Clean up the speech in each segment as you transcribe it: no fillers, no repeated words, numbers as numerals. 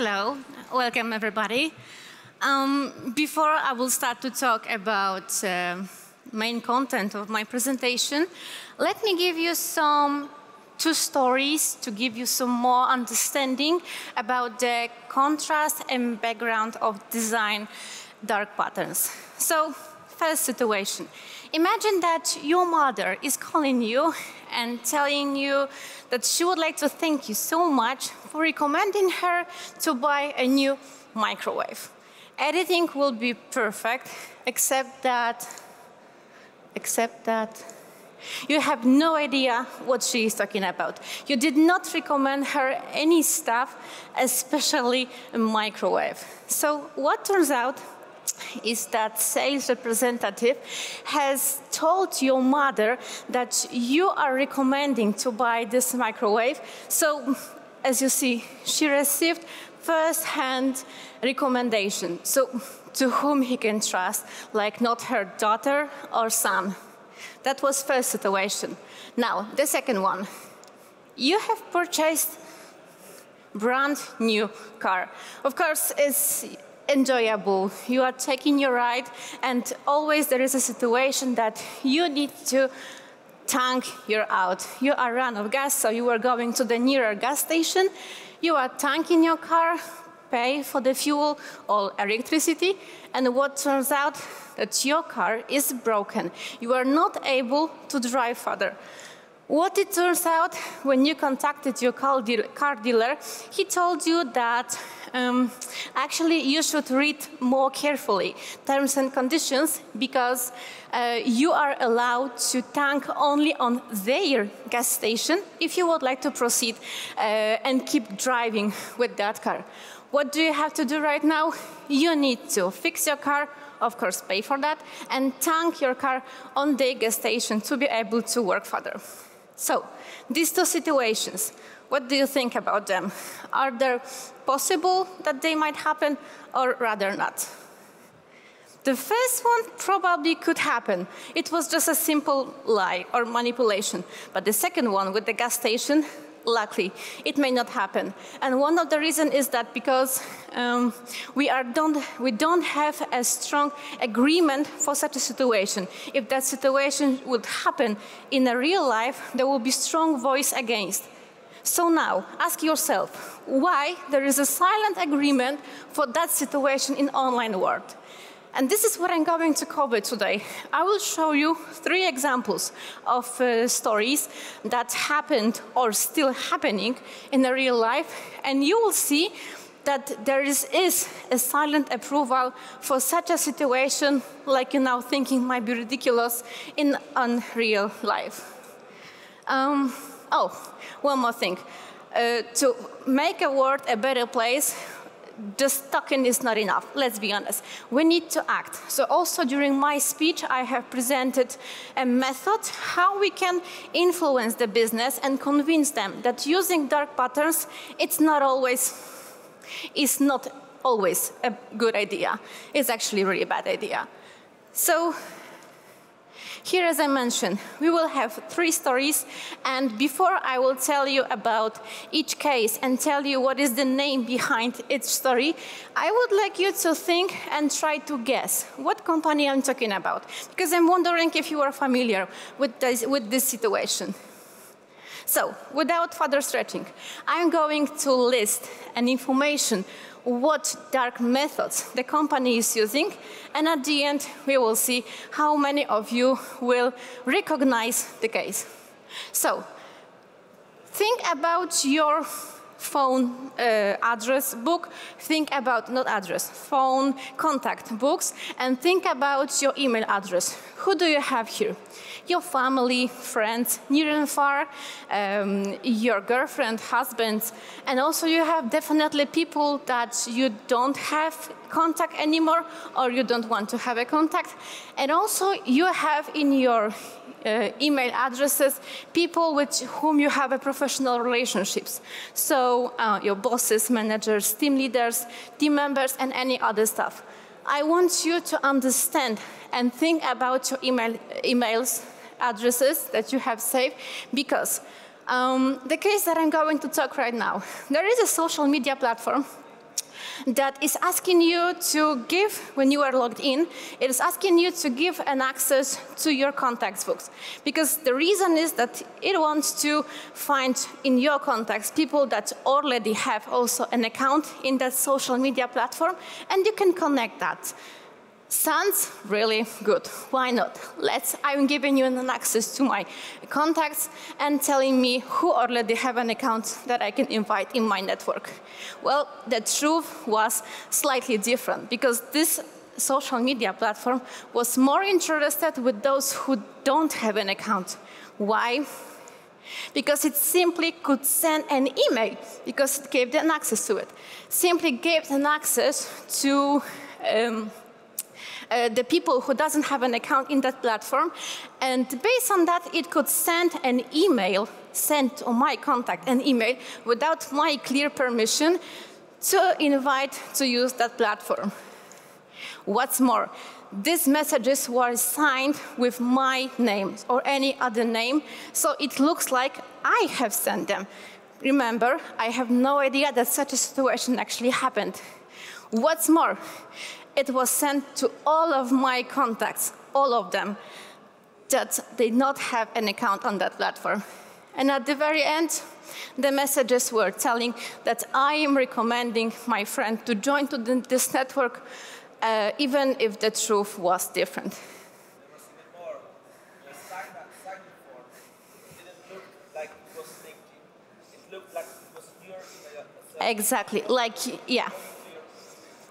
Hello, welcome everybody. Before I will start to talk about main content of my presentation, let me give you two stories to give you some more understanding about the contrast and background of design dark patterns. So, first situation. Imagine that your mother is calling you and telling you that she would like to thank you so much for recommending her to buy a new microwave. Everything will be perfect except that you have no idea what she is talking about. You did not recommend her any stuff, especially a microwave. So what turns out is that sales representative has told your mother that you are recommending to buy this microwave. So, as you see, she received first-hand recommendation. So, to whom he can trust, like not her daughter or son. That was first situation. Now, the second one. You have purchased brand new car. Of course, it's enjoyable. You are taking your ride, and always there is a situation that you need to tank your out. You are run of gas, so you are going to the nearer gas station. You are tanking your car, pay for the fuel or electricity, and what turns out that your car is broken. You are not able to drive further. What it turns out, when you contacted your car dealer, he told you that actually you should read more carefully terms and conditions, because you are allowed to tank only on their gas station if you would like to proceed and keep driving with that car. What do you have to do right now? You need to fix your car, of course pay for that, and tank your car on their gas station to be able to work further. So, these two situations, what do you think about them? Are they possible that they might happen, or rather not? The first one probably could happen. It was just a simple lie or manipulation. But the second one with the gas station, luckily, it may not happen. And one of the reasons is that because we don't have a strong agreement for such a situation. If that situation would happen in a real life, there will be strong voice against. So now, ask yourself, why there is a silent agreement for that situation in online world? And this is what I'm going to cover today. I will show you 3 examples of stories that happened or still happening in the real life, and you will see that there is a silent approval for such a situation, like you now thinking might be ridiculous, in unreal life. Oh, one more thing. To make a world a better place, just talking is not enough, let's be honest. We need to act. So also during my speech, I have presented a method how we can influence the business and convince them that using dark patterns, is not always a good idea. It's actually a really bad idea. So, here, as I mentioned, we will have 3 stories, and before I will tell you about each case and tell you what is the name behind each story, I would like you to think and try to guess what company I'm talking about, because I'm wondering if you are familiar with this situation. So, without further stretching, I'm going to list an information what dark methods the company is using, and at the end we will see how many of you will recognize the case. So, think about your phone address book, think about, not address, phone contact books, and think about your email address. Who do you have here? Your family, friends, near and far, your girlfriend, husband, and also you have definitely people that you don't have contact anymore, or you don't want to have a contact. And also you have in your email addresses people with whom you have a professional relationships. So your bosses, managers, team leaders, team members, and any other stuff. I want you to understand and think about your emails addresses that you have saved, because the case that I'm going to talk right now, there is a social media platform that is asking you to give, when you are logged in, it is asking you to give an access to your contacts books. Because the reason is that it wants to find in your contacts people that already have also an account in that social media platform, and you can connect that. Sounds really good. Why not? I'm giving you an access to my contacts and telling me who already have an account that I can invite in my network. Well, the truth was slightly different, because this social media platform was more interested with those who don't have an account. Why? Because it simply could send an email, because it gave them access to it. Simply gave them access to the people who doesn't have an account in that platform, and based on that, it could send an email, send to my contact an email without my clear permission to invite to use that platform. What's more, these messages were signed with my name or any other name, so it looks like I have sent them. Remember, I have no idea that such a situation actually happened. What's more, it was sent to all of my contacts, all of them, that did not have an account on that platform. And at the very end, the messages were telling that I am recommending my friend to join to this network, even if the truth was different. There was even more. The sign form didn't look like it was LinkedIn. It looked like it was your email. Exactly, yeah.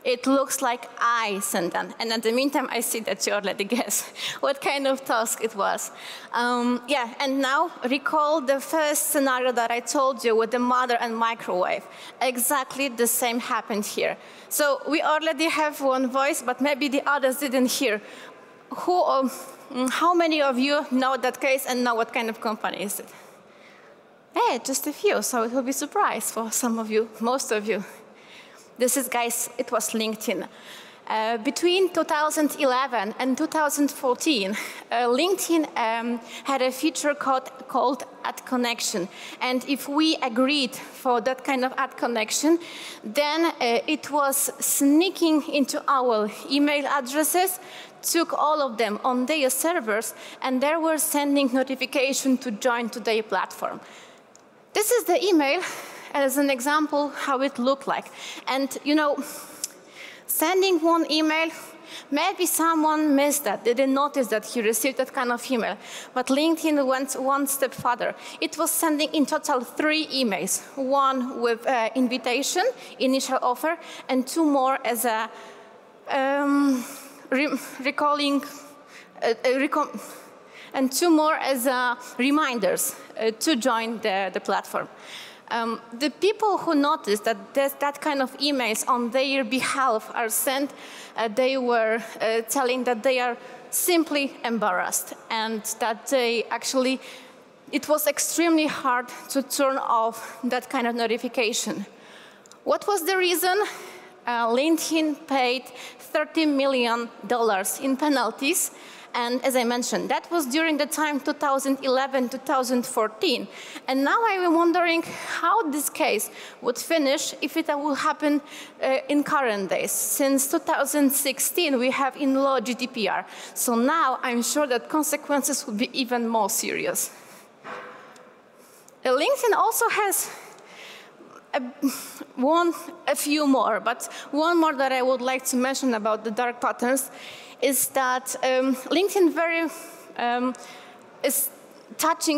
It looks like I sent them. And in the meantime, I see that you already guess what kind of task it was. Yeah, and now recall the first scenario that I told you with the mother and microwave. Exactly the same happened here. So we already have one voice, but maybe the others didn't hear. How many of you know that case and know what kind of company is it? Hey, just a few, so it will be a surprise for some of you, most of you. This is, guys, it was LinkedIn. Between 2011 and 2014, LinkedIn had a feature called Ad Connection. And if we agreed for that kind of ad connection, then it was sneaking into our email addresses, took all of them on their servers, and they were sending notification to join to their platform. This is the email as an example how it looked like. And you know, sending one email, maybe someone missed that, they didn't notice that he received that kind of email. But LinkedIn went one step further. It was sending in total 3 emails, one with invitation, initial offer, and 2 more as a and 2 more as reminders to join the platform. The people who noticed that that kind of emails on their behalf are sent, they were telling that they are simply embarrassed and that they actually, it was extremely hard to turn off that kind of notification. What was the reason? LinkedIn paid $30 million in penalties. And as I mentioned, that was during the time 2011-2014. And now I am wondering how this case would finish if it will happen in current days. Since 2016, we have in law GDPR. So now I'm sure that consequences would be even more serious. LinkedIn also has a few more, but one more that I would like to mention about the dark patterns is that LinkedIn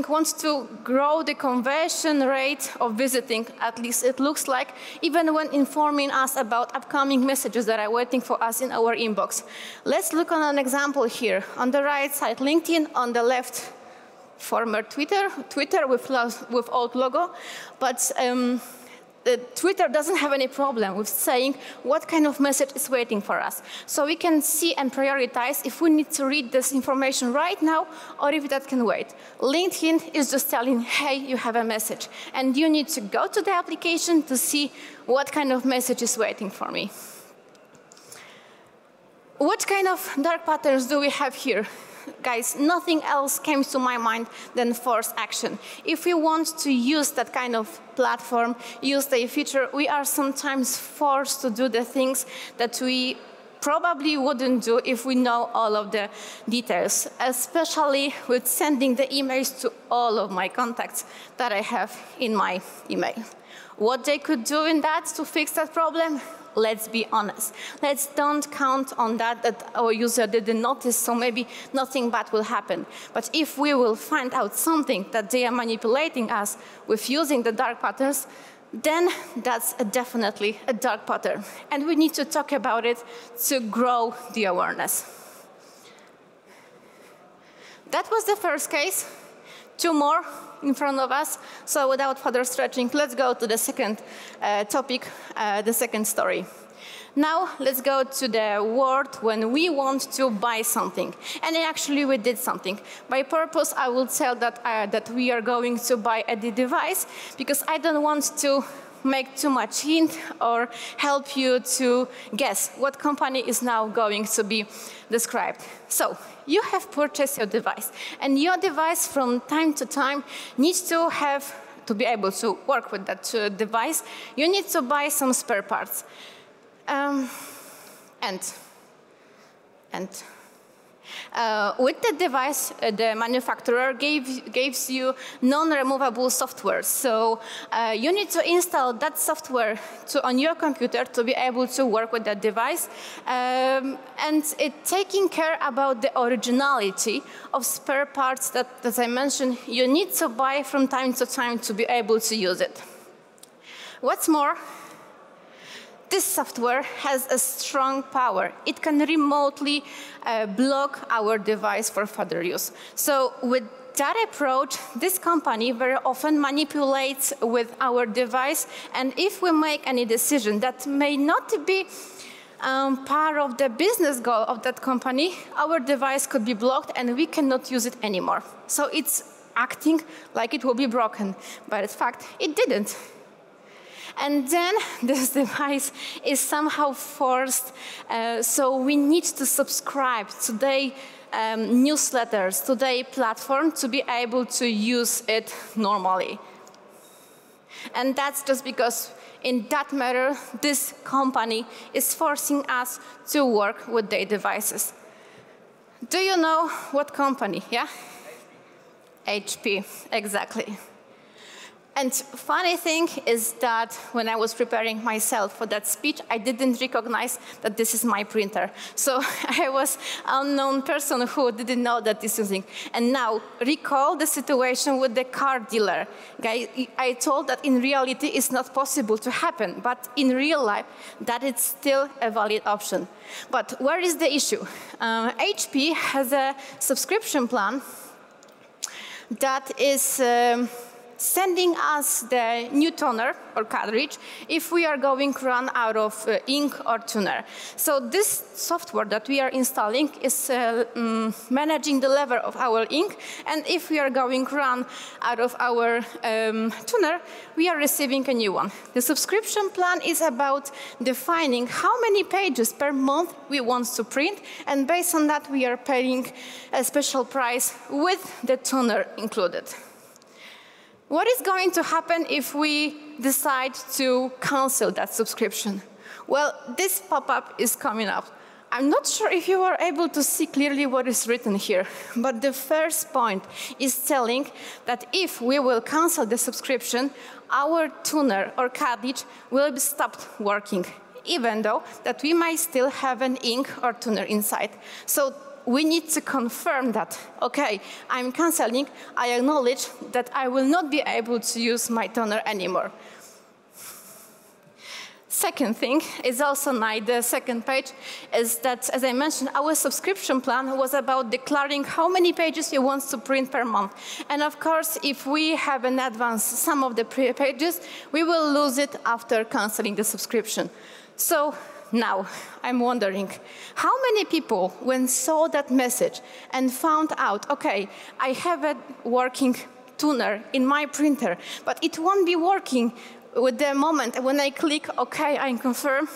wants to grow the conversion rate of visiting, at least it looks like, even when informing us about upcoming messages that are waiting for us in our inbox. Let's look at an example here. On the right side, LinkedIn, on the left, former Twitter with old logo, but Twitter doesn't have any problem with saying what kind of message is waiting for us. So we can see and prioritize if we need to read this information right now or if that can wait. LinkedIn is just telling, hey, you have a message. And you need to go to the application to see what kind of message is waiting for me. What kind of dark patterns do we have here? guys, nothing else came to my mind than force action. If we want to use that kind of platform, use the feature, we are sometimes forced to do the things that we probably wouldn't do if we know all of the details, especially with sending the emails to all of my contacts that I have in my email. What they could do in that to fix that problem? Let's be honest. Let's don't count on that our user didn't notice, so maybe nothing bad will happen. But if we will find out something that they are manipulating us with using the dark patterns, then that's definitely a dark pattern. And we need to talk about it to grow the awareness. That was the first case. 2 more in front of us. So without further stretching, let's go to the second topic, the second story. Now let's go to the world when we want to buy something. And actually we did something. By purpose, I will tell that we are going to buy a device because I don't want to make too much hint or help you to guess what company is now going to be described. So you have purchased your device, and your device from time to time needs to be able to work with that device, you need to buy some spare parts. With the device, the manufacturer gives you non-removable software. So you need to install that software on your computer to be able to work with that device. And it's taking care about the originality of spare parts that, as I mentioned, you need to buy from time to time to be able to use it. What's more, this software has a strong power. It can remotely block our device for further use. So with that approach, this company very often manipulates with our device, and if we make any decision that may not be part of the business goal of that company, our device could be blocked and we cannot use it anymore. So it's acting like it will be broken, but in fact, it didn't. And then this device is somehow forced, so we need to subscribe to their newsletters, to their platform to be able to use it normally. And that's just because in that matter, this company is forcing us to work with their devices. Do you know what company, yeah? HP, exactly. And funny thing is that when I was preparing myself for that speech, I didn't recognize that this is my printer. So I was an unknown person who didn't know that this is thing. And now recall the situation with the car dealer. I told that in reality it's not possible to happen, but in real life that is still a valid option. But where is the issue? HP has a subscription plan that is sending us the new toner or cartridge if we are going to run out of ink or toner. So this software that we are installing is managing the level of our ink, and if we are going to run out of our toner, we are receiving a new one. The subscription plan is about defining how many pages per month we want to print, and based on that we are paying a special price with the toner included. What is going to happen if we decide to cancel that subscription? Well, this pop-up is coming up. I'm not sure if you are able to see clearly what is written here, but the first point is telling that if we will cancel the subscription, our toner or cartridge will be stopped working, even though that we might still have an ink or toner inside. So we need to confirm that, okay, I'm canceling, I acknowledge that I will not be able to use my toner anymore. Second thing is also nice, the second page, is that, as I mentioned, our subscription plan was about declaring how many pages you want to print per month. And of course, if we have in advance some of the pages, we will lose it after canceling the subscription. So now, I'm wondering, how many people, when saw that message and found out, okay, I have a working toner in my printer, but it won't be working with the moment when I click, okay, I confirm,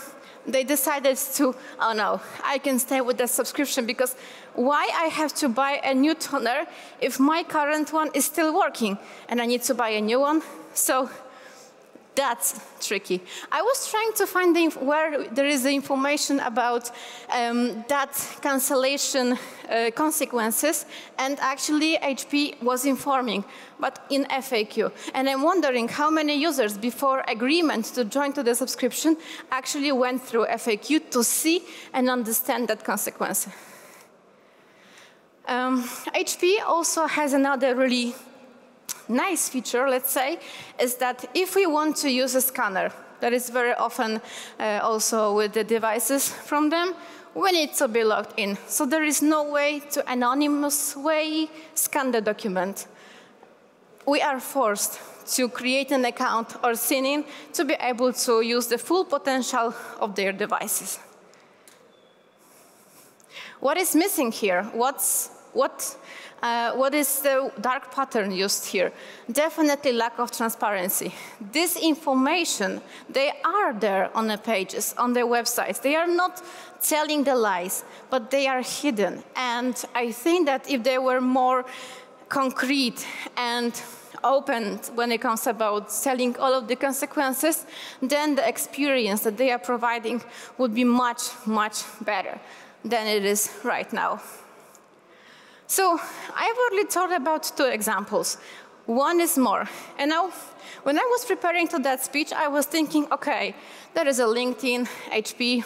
they decided to, oh no, I can stay with that subscription because why I have to buy a new toner if my current one is still working and I need to buy a new one? So that's tricky. I was trying to find where there is the information about that cancellation consequences, and actually HP was informing, but in FAQ. And I'm wondering how many users before agreement to join to the subscription actually went through FAQ to see and understand that consequence. HP also has another really nice feature, let's say, is that if we want to use a scanner, that is very often also with the devices from them, we need to be logged in. So there is no way to anonymous way scan the document. We are forced to create an account or sign in to be able to use the full potential of their devices. What is missing here? What is the dark pattern used here? Definitely lack of transparency. This information, they are there on the pages, on their websites. They are not telling the lies, but they are hidden. And I think that if they were more concrete and open when it comes about telling all of the consequences, then the experience that they are providing would be much, much better than it is right now. So I've already thought about two examples. One is more. And now, when I was preparing to that speech, I was thinking, okay, there is a LinkedIn, HP.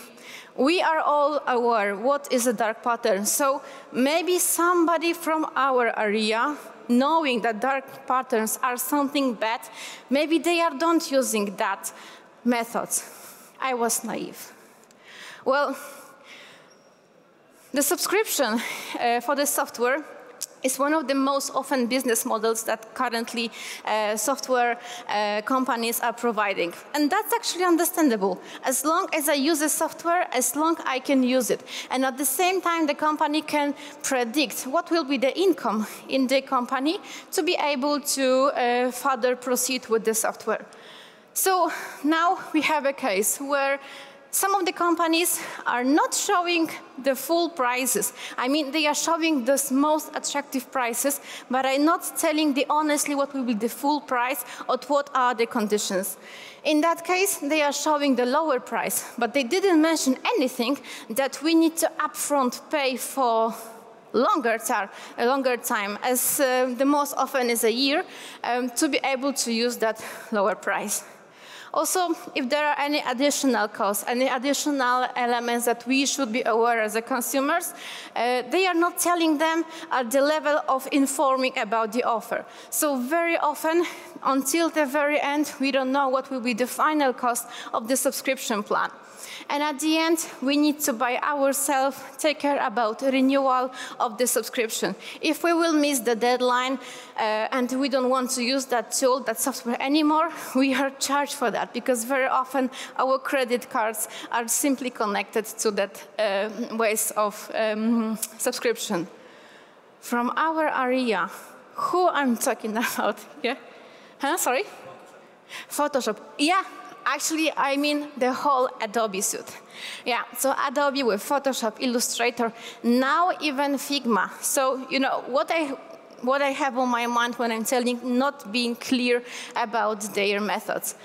We are all aware what is a dark pattern. So maybe somebody from our area, knowing that dark patterns are something bad, maybe they are not using that method. I was naive. Well, the subscription for the software is one of the most often business models that currently software companies are providing. And that's actually understandable. As long as I use the software, as long as I can use it. And at the same time, the company can predict what will be the income in the company to be able to further proceed with the software. So now we have a case where some of the companies are not showing the full prices. I mean, they are showing the most attractive prices, but are not telling honestly what will be the full price or what are the conditions. In that case, they are showing the lower price, but they didn't mention anything that we need to upfront pay for longer time, as the most often is a year, to be able to use that lower price. Also, if there are any additional costs, any additional elements that we should be aware as consumers, they are not telling them at the level of informing about the offer. So very often, until the very end, we don't know what will be the final cost of the subscription plan. And at the end, we need to by ourselves take care about renewal of the subscription. If we will miss the deadline and we don't want to use that tool, that software anymore, we are charged for that because very often our credit cards are simply connected to that ways of subscription. From our area, who I'm talking about? Yeah? Huh? Sorry? Photoshop. Yeah. Actually, I mean the whole Adobe suite. Yeah, so Adobe with Photoshop, Illustrator, now even Figma. So, you know, what I have on my mind when I'm telling not being clear about their methods.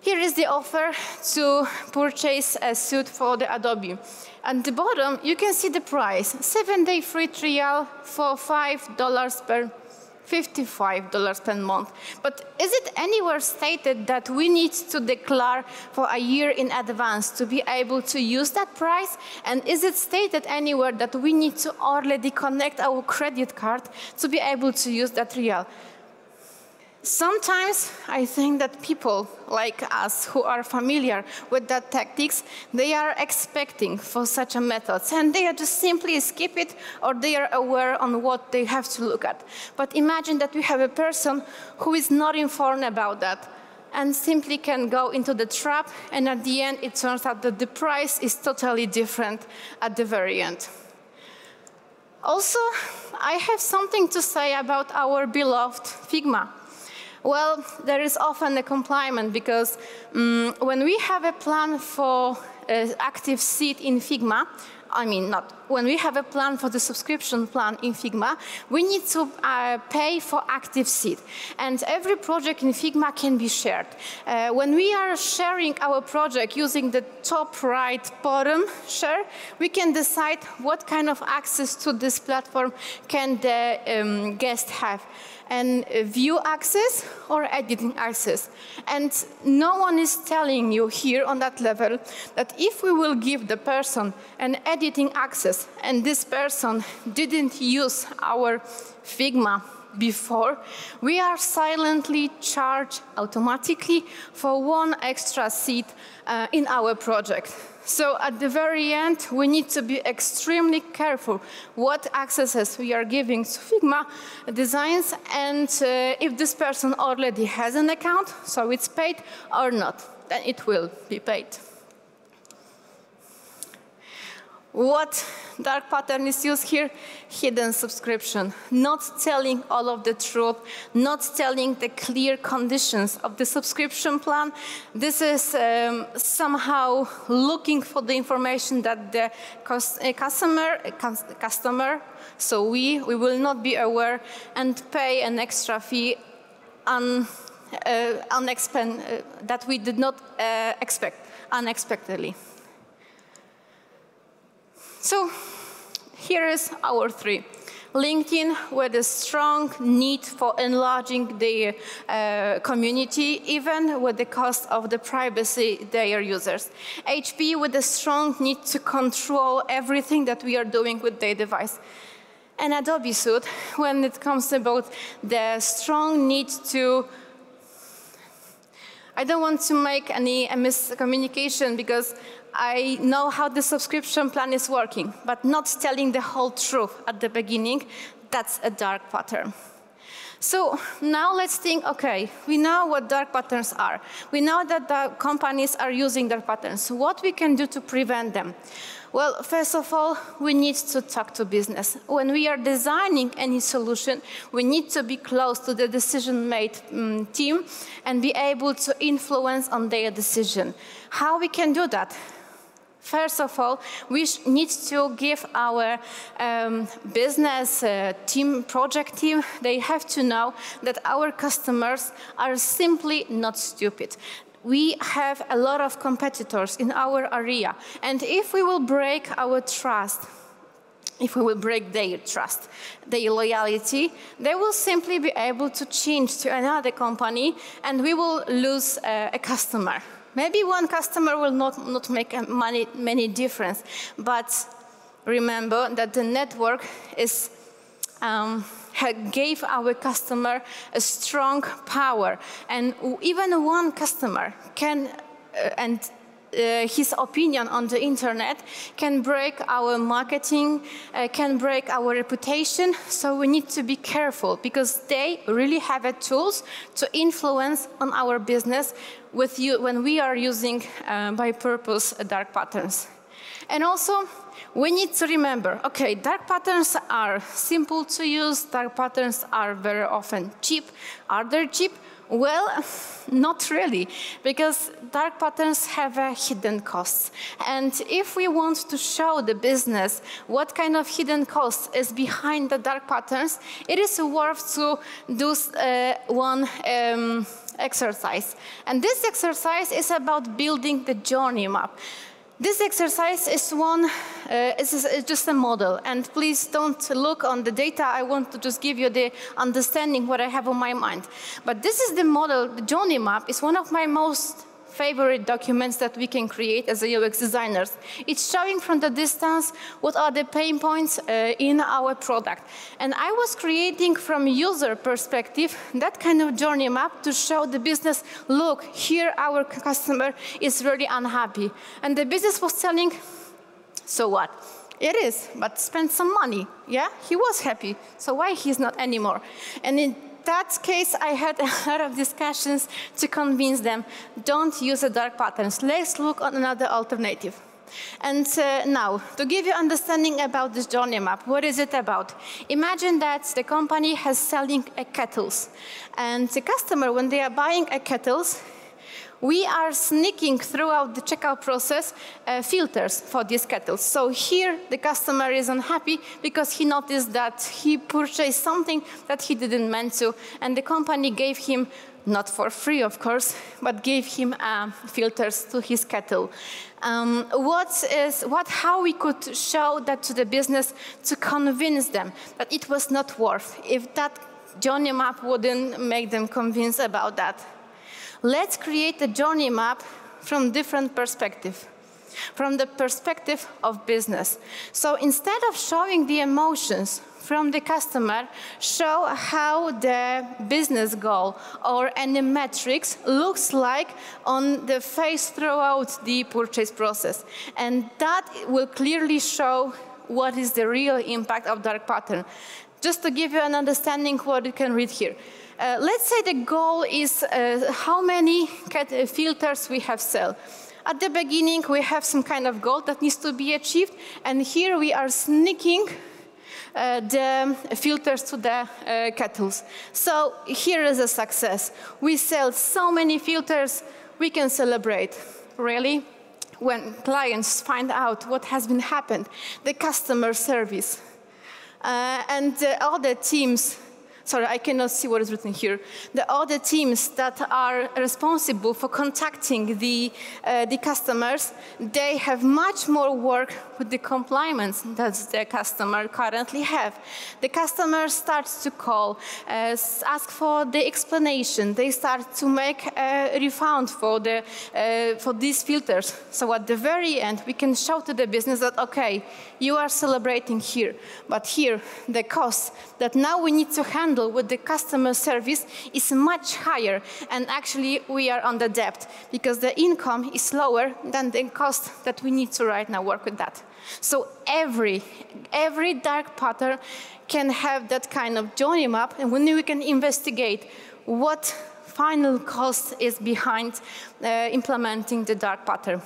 Here is the offer to purchase a suite for the Adobe. At the bottom, you can see the price, 7-day free trial for $55 per month. But is it anywhere stated that we need to declare for a year in advance to be able to use that price? And is it stated anywhere that we need to already connect our credit card to be able to use that trial? Sometimes I think that people like us who are familiar with that tactics, they are expecting for such a method and they are just simply skip it or they are aware on what they have to look at. But imagine that we have a person who is not informed about that and simply can go into the trap and at the end it turns out that the price is totally different at the very end. Also, I have something to say about our beloved Figma. Well, there is often a complaint because when we have a plan for active seat in Figma, I mean, not. When we have a plan for the subscription plan in Figma, we need to pay for active seed. And every project in Figma can be shared. When we are sharing our project using the top right bottom share, we can decide what kind of access to this platform can the guest have. And view access or editing access. And no one is telling you here on that level that if we will give the person an editing access and this person didn't use our Figma before, we are silently charged automatically for one extra seat in our project. So at the very end, we need to be extremely careful what accesses we are giving to Figma designs, and if this person already has an account, so it's paid, or not, then it will be paid. What dark pattern is used here? Hidden subscription. Not telling all of the truth, not telling the clear conditions of the subscription plan. This is somehow looking for the information that the customer, so we will not be aware and pay an extra fee that we did not expect unexpectedly. So here is our three. LinkedIn with a strong need for enlarging the community, even with the cost of the privacy their users. HP with a strong need to control everything that we are doing with their device. And Adobe Suite, when it comes about the strong need to, I don't want to make any miscommunication because I know how the subscription plan is working, but not telling the whole truth at the beginning, that's a dark pattern. So now let's think, okay, we know what dark patterns are. We know that the companies are using dark patterns. What we can do to prevent them? Well, first of all, we need to talk to business. When we are designing any solution, we need to be close to the decision-made team and be able to influence on their decision. How we can do that? First of all, we need to give our business team, project team, they have to know that our customers are simply not stupid. We have a lot of competitors in our area, and if we will break our trust, if we will break their trust, their loyalty, they will simply be able to change to another company, and we will lose a customer. Maybe one customer will not make many difference, but remember that the network is gave our customer a strong power, and even one customer can his opinion on the internet can break our marketing, can break our reputation. So we need to be careful because they really have the tools to influence on our business with you when we are using by purpose dark patterns. And also, we need to remember, okay, dark patterns are simple to use, dark patterns are very often cheap. Are they cheap? Well, not really, because dark patterns have hidden costs. And if we want to show the business what kind of hidden cost is behind the dark patterns, it is worth to do one exercise. And this exercise is about building the journey map. This exercise is just a model, and please don't look on the data. I want to just give you the understanding what I have on my mind. But this is the model. The journey map is one of my most favorite documents that we can create as a UX designers. It's showing from the distance what are the pain points in our product. And I was creating from user perspective that kind of journey map to show the business, look, here our customer is really unhappy. And the business was telling, so what? It is, but spend some money. Yeah, he was happy, so why he's not anymore? And in that case, I had a lot of discussions to convince them, don't use the dark patterns. Let's look on another alternative. And now, to give you understanding about this journey map, what is it about? Imagine that the company has selling kettles. And the customer, when they are buying kettles, we are sneaking throughout the checkout process filters for these kettles. So here the customer is unhappy because he noticed that he purchased something that he didn't meant to, and the company gave him, not for free of course, but gave him filters to his kettle. How we could show that to the business to convince them that it was not worth if that journey map wouldn't make them convinced about that. Let's create a journey map from different perspective, from the perspective of business. So instead of showing the emotions from the customer, show how the business goal or any metrics looks like on the face throughout the purchase process. And that will clearly show what is the real impact of dark pattern. Just to give you an understanding what you can read here. Let's say the goal is how many filters we have sell. At the beginning, we have some kind of goal that needs to be achieved, and here we are sneaking the filters to the kettles. So here is a success. We sell so many filters, we can celebrate. Really? When clients find out what has been happened, the customer service, and the other teams, sorry, I cannot see what is written here. The other teams that are responsible for contacting the customers, they have much more work with the compliance that the customer currently have. The customer starts to call, ask for the explanation. They start to make a refund for these filters. So at the very end, we can show to the business that, okay, you are celebrating here, but here the cost that now we need to handle with the customer service is much higher, and actually we are on the debt because the income is lower than the cost that we need to right now work with that. So every dark pattern can have that kind of journey map, and when we can investigate what final cost is behind implementing the dark pattern.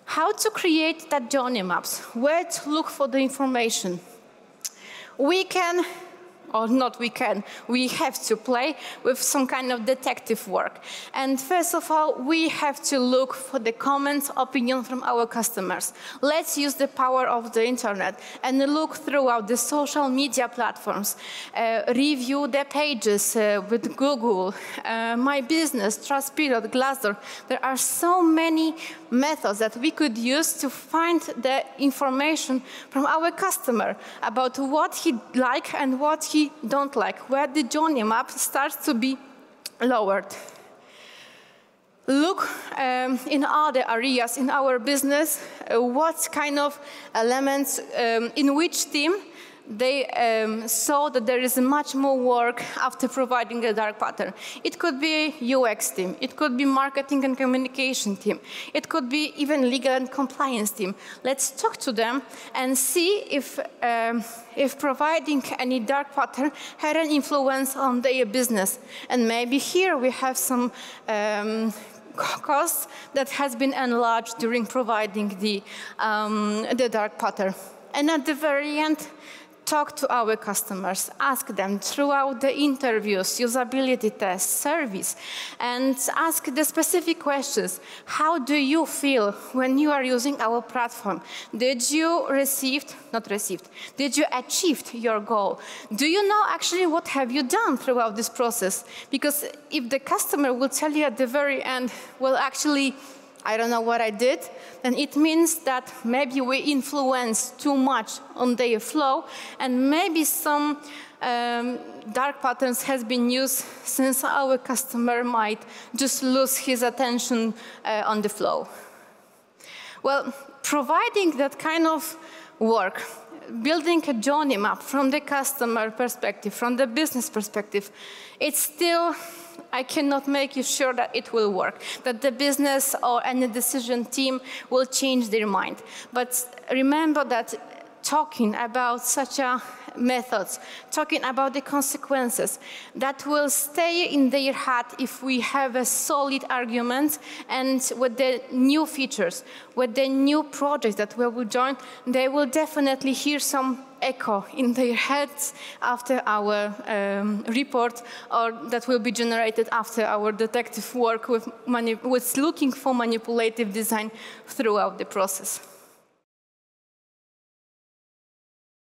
How to create that journey maps, where to look for the information. We can, or not we can, we have to play with some kind of detective work. And first of all, we have to look for the comments, opinion from our customers. Let's use the power of the internet and look throughout the social media platforms. Review the pages with Google, My Business, Trustpilot, Glassdoor. There are so many methods that we could use to find the information from our customer about what he likes and what he don't like, where the journey map starts to be lowered. Look in other areas in our business, what kind of elements, in which team they saw that there is much more work after providing a dark pattern. It could be UX team, it could be marketing and communication team, it could be even legal and compliance team. Let's talk to them and see if providing any dark pattern had an influence on their business. And maybe here we have some costs that has been enlarged during providing the dark pattern. And at the very end, talk to our customers, ask them throughout the interviews, usability tests, service, and ask the specific questions. How do you feel when you are using our platform? Did you did you achieve your goal? Do you know actually what have you done throughout this process? Because if the customer will tell you at the very end, well, actually, I don't know what I did, then it means that maybe we influence too much on their flow, and maybe some dark patterns has been used since our customer might just lose his attention on the flow. Well, providing that kind of work, building a journey map from the customer perspective, from the business perspective, it's still, I cannot make you sure that it will work, that the business or any decision team will change their mind. But remember that talking about such methods, talking about the consequences, that will stay in their head if we have a solid argument, and with the new features, with the new projects that we will join, they will definitely hear some echo in their heads after our report, or that will be generated after our detective work with looking for manipulative design throughout the process.